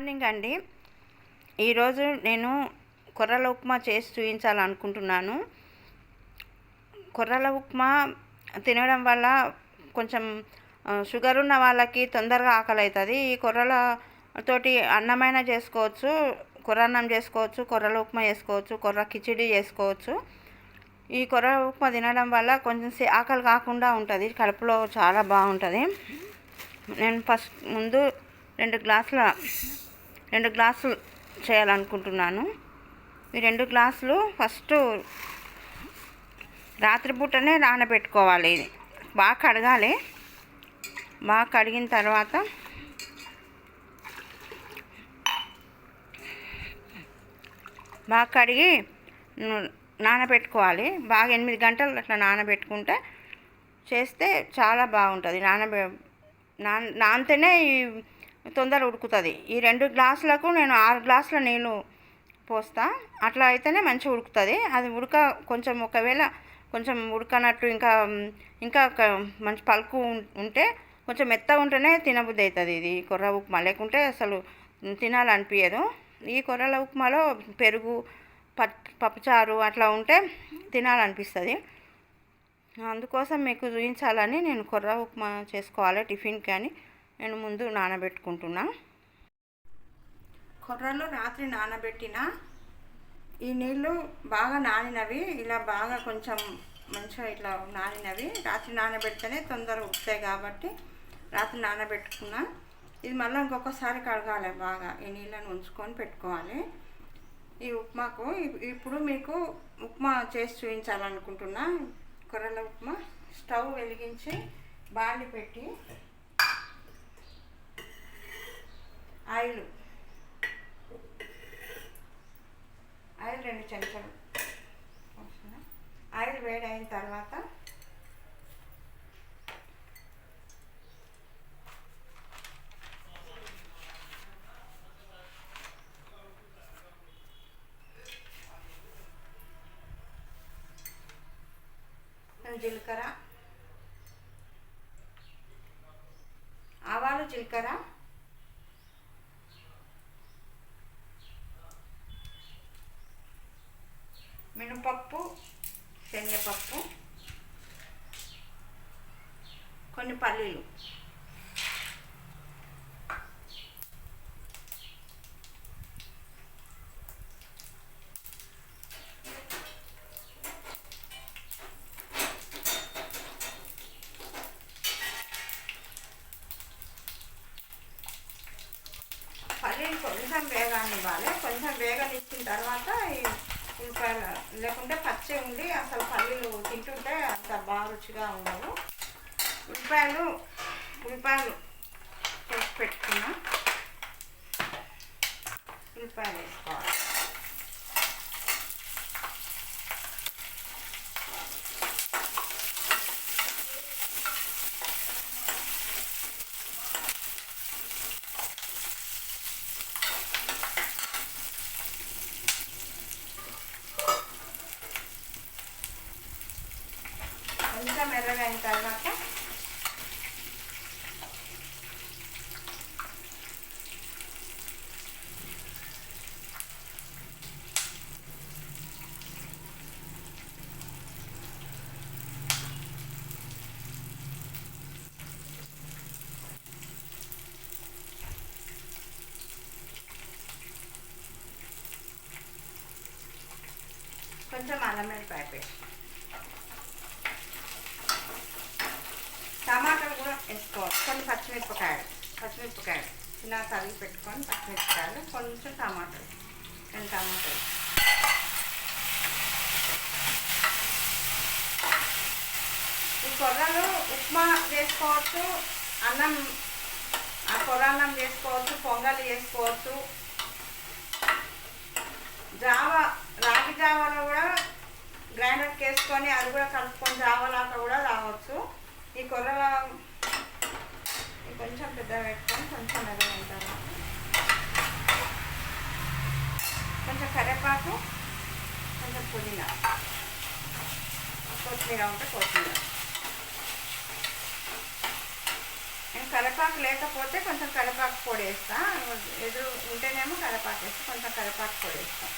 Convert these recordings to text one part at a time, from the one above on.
Morning అండి. ఈరోజు నేను కొర్రల ఉప్మా చేసి చూపించాలనుకుంటున్నాను. కొర్రల ఉప్మా తినడం వల్ల కొంచెం షుగర్ ఉన్న వాళ్ళకి తొందరగా ఆకలి అవుతుంది. ఈ కొర్రల తోటి అన్నమైనా చేసుకోవచ్చు, కొర్రన్నం చేసుకోవచ్చు, కొర్రల ఉప్మా చేసుకోవచ్చు, కొర్ర కిచిడి చేసుకోవచ్చు. ఈ కొర్ర ఉప్మా తినడం వల్ల కొంచెం ఆకలి కాకుండా ఉంటుంది, కడుపులో చాలా బాగుంటుంది. నేను ముందు 2 గ్లాసులు చేయాలనుకుంటున్నాను. ఈ 2 గ్లాసులు ఫస్ట్ రాత్రిపూటనే నానబెట్టుకోవాలి. ఇది బాగా కడగాలి. బాగా కడిగిన తర్వాత బాగా కడిగి నానబెట్టుకోవాలి. బాగా 8 గంటలు అట్లా నానబెట్టుకుంటే చేస్తే చాలా బాగుంటుంది. నానితేనే తొందర ఉడుకుతుంది. ఈ 2 గ్లాసులకు నేను 6 గ్లాసుల నీళ్ళు పోస్తా. అట్లా అయితేనే మంచిగా ఉడుకుతుంది. అది ఒకవేళ కొంచెం ఉడకనట్టు ఇంకా మంచి పలుకు ఉంటే, కొంచెం మెత్తగా ఉంటేనే తినబుద్ధి అవుతుంది ఇది కొర్ర ఉప్మా. లేకుంటే అసలు తినాలనిపించదు. ఈ కొర్రల ఉప్మాలో పెరుగు, పప్పుచారు అట్లా ఉంటే తినాలనిపిస్తుంది. అందుకోసం మీకు చూపించాలని నేను కొర్ర ఉప్మా చేసుకోవాలి టిఫిన్ కానీ నేను ముందు నానబెట్టుకుంటున్నా. కొర్రలు రాత్రి నానబెట్టిన ఈ నీళ్ళు బాగా నానినవి, ఇలా బాగా కొంచెం మంచిగా ఇట్లా నానినవి. రాత్రి నానబెడితేనే తొందర ఉడుకుతాయి కాబట్టి రాత్రి నానబెట్టుకున్నా. ఇది మళ్ళీ ఇంకొకసారి కడగాలి. బాగా ఈ నీళ్ళని ఉంచుకొని పెట్టుకోవాలి. ఈ ఉప్మాకు ఇప్పుడు మీకు ఉప్మా చేసి చూపించాలనుకుంటున్నా. కొర్రల ఉప్మా స్టవ్ వెలిగించి బాండి పెట్టి ఆయిల్ 2 చెంచాలు ఆయిల్ వేడైన తర్వాత జీలకర్ర, ఆవాలు, జీలకర్ర, మినపప్పు, శనగపప్పు, కొన్ని పల్లీలు, పల్లీలు కొంచెం వేగనివ్వాలి. కొంచెం వేగనిచ్చిన తర్వాత ఈ ఉల్లిపాయలు, లేకుంటే పచ్చి ఉండి అసలు పల్లీలు తింటుంటే అంత బాగా రుచిగా ఉండవు. ఉల్లిపాయలు చేసి పెట్టుకున్నా. ఉల్లిపాయలు వేసుకోవాలి. కొంచెం ఎర్రగా అయిన తర్వాత కొంచెం అల్లం వెల్లిపాయ పేస్ట్, టమాటాలు కూడా వేసుకోవాలి. కొన్ని పచ్చిమిరపకాయలు చిన్న తరిగి పెట్టుకొని పచ్చిమిరపకాయలు, కొంచెం టమాటాలు, 2 టమాటాలు. ఈ కొర్రలు ఉప్మా చేసుకోవచ్చు, కొర్రన్నం చేసుకోవచ్చు, పొంగల్ చేసుకోవచ్చు, రాగి జావాలో కూడా గ్రైండర్కి వేసుకొని అది కూడా కలుపుకొని జావలాగా కూడా తాగవచ్చు. ఈ కొర్రల కొంచెం పెద్దగా పెట్టుకొని కొంచెం మెదగైన తర్వాత కొంచెం కరివేపాకు, కొంచెం పుదీనా, కొత్తిమీర ఉంటే కొత్తిమీర. నేను కరివేపాకు లేకపోతే కొంచెం కరివేపాకు పొడి వేస్తా. ఎదురు కరివేపాకు వేసి కొంచెం కరివేపాకు పొడి వేస్తాం.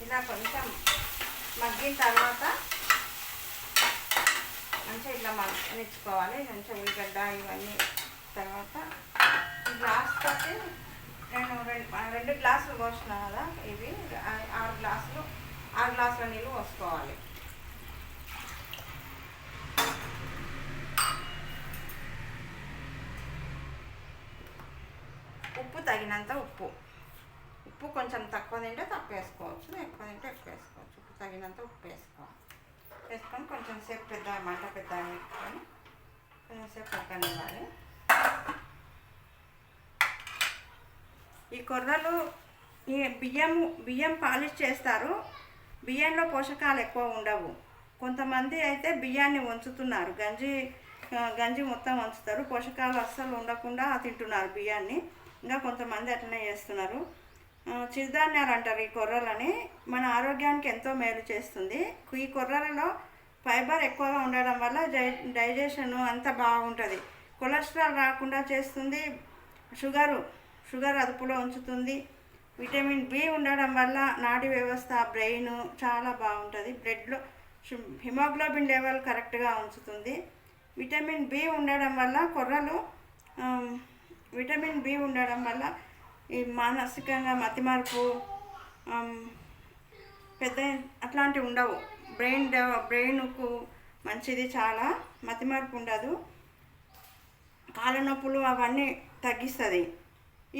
ఇలా కొంచెం మగ్గిన తర్వాత మంచిగా ఇట్లా మగ్గించుకోవాలి. మంచిగా ఉల్లిగడ్డ ఇవన్నీ తర్వాత ఈ గ్లాస్ తోటి నేను రెండు గ్లాసులు పోసిన కదా, ఇవి 6 గ్లాసుల నీళ్ళు పోసుకోవాలి. ఉప్పు తగినంత ఉప్పు కొంచెం తక్కువ తింటే తక్కువ వేసుకోవచ్చు, ఎక్కువ తింటే ఎక్కువ వేసుకోవచ్చు. ఉప్పు తగినంత ఉప్పు వేసుకొని కొంచెం సేపు మంట పెద్ద పెట్టుకొని కొంచెం సేపు ఉడకనివ్వాలి. ఈ కొర్రలు ఈ బియ్యం పాలిష్ చేస్తారు. బియ్యంలో పోషకాలు ఎక్కువ ఉండవు. కొంతమంది అయితే బియ్యాన్ని వంచుతున్నారు, గంజి మొత్తం వంచుతారు, పోషకాలు అస్సలు ఉండకుండా తింటున్నారు బియ్యాన్ని. ఇంకా కొంతమంది అట్లనే చేస్తున్నారు. చిరుధాన్యాలు అంటారు ఈ కొర్రలని. మన ఆరోగ్యానికి ఎంతో మేలు చేస్తుంది. ఈ కొర్రలలో ఫైబర్ ఎక్కువగా ఉండడం వల్ల డైజెషన్ అంతా బాగుంటుంది. కొలెస్ట్రాల్ రాకుండా చేస్తుంది. షుగర్ అదుపులో ఉంచుతుంది. విటమిన్ బి ఉండడం వల్ల నాడీ వ్యవస్థ, బ్రెయిన్ చాలా బాగుంటుంది. బ్లడ్లో హిమోగ్లోబిన్ లెవెల్ కరెక్ట్గా ఉంచుతుంది. విటమిన్ బి ఉండడం వల్ల ఈ మానసికంగా మతిమరుపు పెద్ద అట్లాంటివి ఉండవు. బ్రెయిన్కు మంచిది, చాలా మతిమరుపు ఉండదు. కాళ్ళ నొప్పులు అవన్నీ తగ్గిస్తుంది.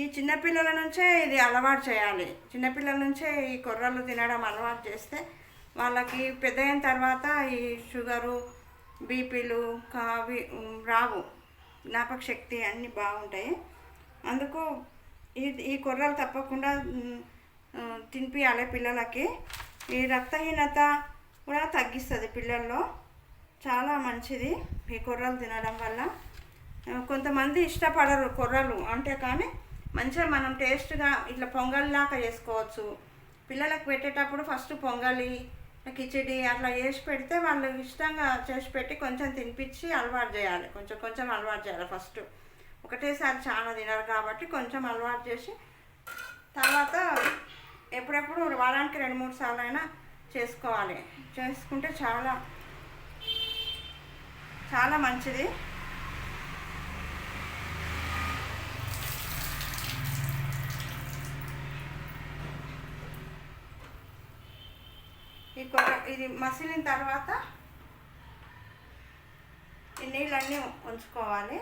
ఈ చిన్నపిల్లల నుంచే ఇది అలవాటు చేయాలి. చిన్నపిల్లల నుంచే ఈ కొర్రలు తినడం అలవాటు చేస్తే వాళ్ళకి పెద్దయిన తర్వాత ఈ షుగరు, బీపీలు రావు. జ్ఞాపక శక్తి అన్నీ బాగుంటాయి. అందుకు ఈ కొర్రలు తప్పకుండా తినిపించాలి పిల్లలకి. ఈ రక్తహీనత కూడా తగ్గిస్తుంది పిల్లల్లో, చాలా మంచిది ఈ కొర్రలు తినడం వల్ల. కొంతమంది ఇష్టపడరు కొర్రలు అంటే, కానీ మంచిగా మనం టేస్ట్గా ఇట్లా పొంగల్లాగా చేసుకోవచ్చు. పిల్లలకు పెట్టేటప్పుడు ఫస్ట్ పొంగలి, కిచిడి అట్లా చేసి పెడితే వాళ్ళు ఇష్టంగా చేసి పెట్టి కొంచెం తినిపించి అలవాటు చేయాలి. కొంచెం అలవాటు చేయాలి. ఫస్ట్ ఒకటేసారి చాలా తినరు కాబట్టి కొంచెం అలవాటు చేసి తర్వాత ఎప్పుడెప్పుడు వారానికి 2-3 సార్లు అయినా చేసుకోవాలి. చేసుకుంటే చాలా చాలా మంచిది. ఇది మసిలిన తర్వాత ఈ నీళ్ళన్నీ ఉంచుకోవాలి.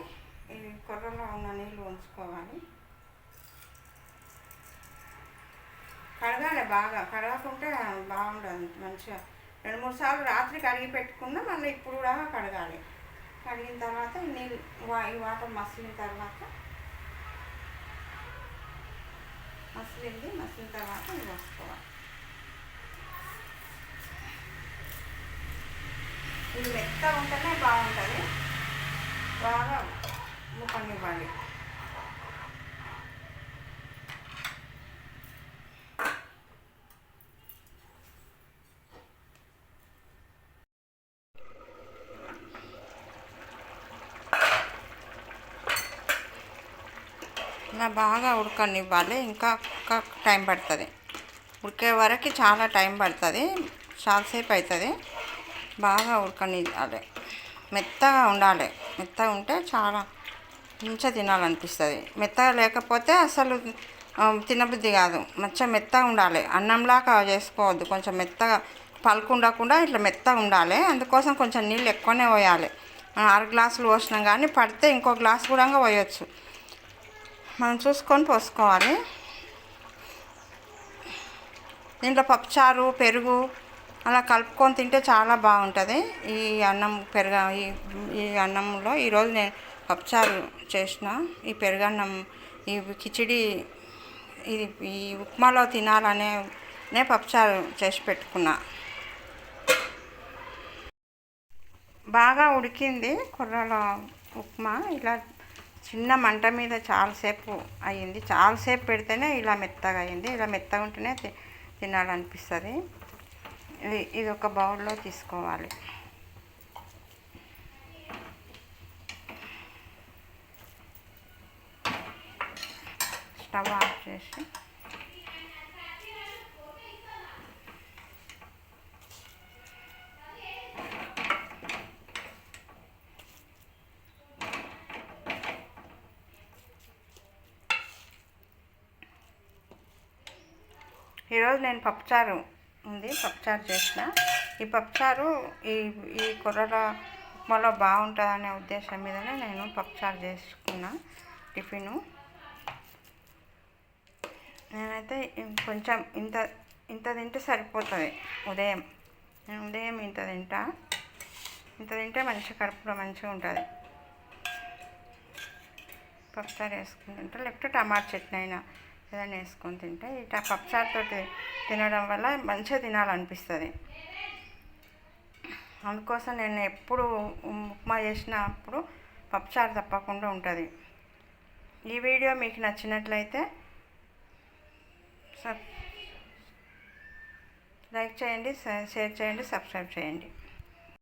ఈ కొర్రలో ఉన్న నీళ్ళు ఉంచుకోవాలి. కడగాలి బాగా, కడగకుంటే బాగుండదు. మంచిగా 2-3 సార్లు రాత్రి కడిగి పెట్టుకున్నా మళ్ళీ ఇప్పుడు కూడా కడగాలి. కడిగిన తర్వాత ఈ వాటర్ మసిలిన తర్వాత ఇది వేసుకోవాలి. ఇది మెత్తగా ఉంటేనే బాగుంటుంది. బాగా ముక్కనివ్వాలి. ఇలా బాగా ఉడకనివ్వాలి. ఇంకా టైం పడుతుంది. ఉడికే వరకు చాలా టైం పడుతుంది, చాలాసేపు అవుతుంది. బాగా ఉడకనివ్వాలి. మెత్తగా ఉండాలి. మెత్తగా ఉంటే చాలా మంచిగా తినాలనిపిస్తుంది. మెత్తగా లేకపోతే అసలు తినబుద్ధి కాదు. మంచిగా మెత్తగా ఉండాలి. అన్నంలాగా చేసుకోవద్దు. కొంచెం మెత్తగా పలుకు ఉండకుండా ఇట్లా మెత్తగా ఉండాలి. అందుకోసం కొంచెం నీళ్ళు ఎక్కువనే పోయాలి. 6 గ్లాసులు పోసినాం కానీ పడితే ఇంకో గ్లాస్ కూడా పోయొచ్చు. మనం చూసుకొని పోసుకోవాలి. దీంట్లో పప్పుచారు, పెరుగు అలా కలుపుకొని తింటే చాలా బాగుంటుంది. ఈ అన్నం ఈ అన్నంలో ఈరోజు నేను పప్పుచారు చేసిన. ఈ పెరుగన్నం, ఈ కిచిడి, ఈ ఉప్మాలో తినాలనే పప్పుచారు చేసి పెట్టుకున్నా. బాగా ఉడికింది కొర్రల ఉప్మా. ఇలా చిన్న మంట మీద చాలాసేపు అయ్యింది. చాలాసేపు పెడితేనే ఇలా మెత్తగా అయ్యింది. ఇలా మెత్తగా ఉంటేనే తినాలనిపిస్తుంది. ఇది ఒక బౌల్లో తీసుకోవాలి. స్టవ్ ఆఫ్ చేసి ఈరోజు నేను పప్పుచారు ఉంది, పప్పుచారు చేసిన. ఈ పప్పుచారు ఈ ఈ కొర్రల ఉప్మాలో బాగుంటుందనే ఉద్దేశం మీదనే నేను పప్పుచారు చేసుకున్నా టిఫిను. నేనైతే కొంచెం ఇంత తింటే సరిపోతుంది. నేను ఉదయం ఇంత తింటే మంచిగా కడుపులో మంచిగా ఉంటుంది. పప్పుచారు వేసుకుని తింటే, లేకపోతే టమాటా చట్నీ అయినా ఏదైనా వేసుకొని తింటే, ఇట్లా పప్పుచారుతో తినడం వల్ల మంచిగా తినాలనిపిస్తుంది. అందుకోసం నేను ఎప్పుడు ఉప్మా చేసినప్పుడు పప్పుచారు తప్పకుండా ఉంటుంది. ఈ వీడియో మీకు నచ్చినట్లయితే లైక్ చేయండి, షేర్ చేయండి, సబ్స్క్రైబ్ చేయండి.